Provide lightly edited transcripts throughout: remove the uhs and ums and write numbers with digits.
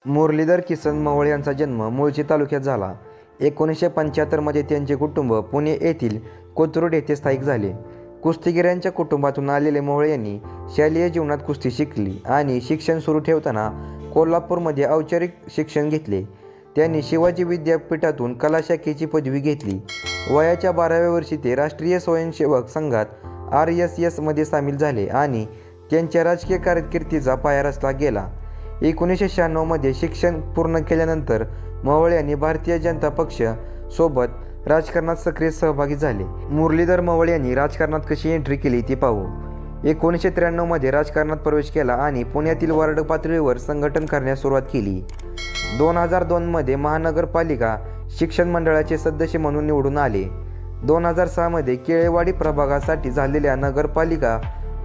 मुरलीधर किसन मवळ यांचा जन्म मुळशी तालुक्यात झाला. 1975 मध्ये त्यांचे कुटुंब पुणे येथील कोथरूड येथे स्थायिक झाले. कुस्तीगिरांच्या कुटुंबातून आलेले मवळ यांनी शालेय जीवनात कुस्ती शिकली आणि शिक्षण सुरू ठेवताना कोल्हापूरमध्ये औपचारिक शिक्षण घेतले. त्यांनी शिवाजी विद्यापीठातून कला शाखेची पदवी घेतली. वयाच्या 12व्या वर्षी ते राष्ट्रीय स्वयंसेवक संघात RSS मध्ये सामील झाले आणि त्यांच्या राजकीय कारकिर्दीचा पाया रचला गेला. 1996 मध्ये शिक्षण पूर्ण केल्यानंतर मवळ यांनी भारतीय जनता पक्ष सोबत राजकारणात सक्रिय सहभागी झाले. मुरलीधर मवळ यांनी राजकारणात कशी एंट्री केली ते पाहू. 1993 मध्ये राजकारणात प्रवेश केला आणि पुण्यातील वार्ड पातळीवर संघटन करण्यास सुरुवात केली. 2002 मध्ये महानगरपालिका शिक्षण मंडळाचे सदस्य म्हणून निवडून आले. 2006 मध्ये केळेवाडी प्रभागासाठी झालेल्या नगरपालिका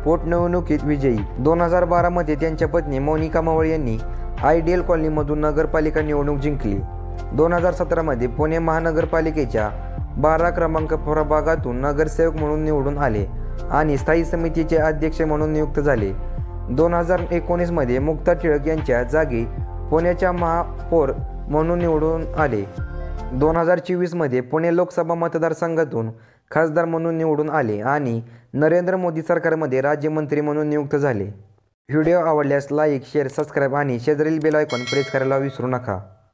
पोटनिवडणुकीत विजयी. 2012 मध्ये त्यांच्या पत्नी मोनिका मवळ यांनी आयडियल कॉलनीमधून नगरपालिका निवडणूक जिंकली. 2017 मध्ये पुणे महानगरपालिकेच्या 12 क्रमांक प्रभागातून नगरसेवक म्हणून निवडून आले आणि स्थायी समितीचे अध्यक्ष म्हणून नियुक्त झाले. 2019 मध्ये मुक्ता टिळक यांच्या जागी पुण्याच्या महापौर म्हणून निवडून आले. 2024 मध्ये पुणे लोकसभा मतदारसंघातून खासदार म्हणून निवडून आले आणि नरेंद्र मोदी सरकारमध्ये राज्यमंत्री म्हणून नियुक्त झाले. व्हिडिओ आवडल्यास लाईक, शेअर, सबस्क्राईब आणि शेजारील बेल आयकॉन प्रेस करायला विसरू नका.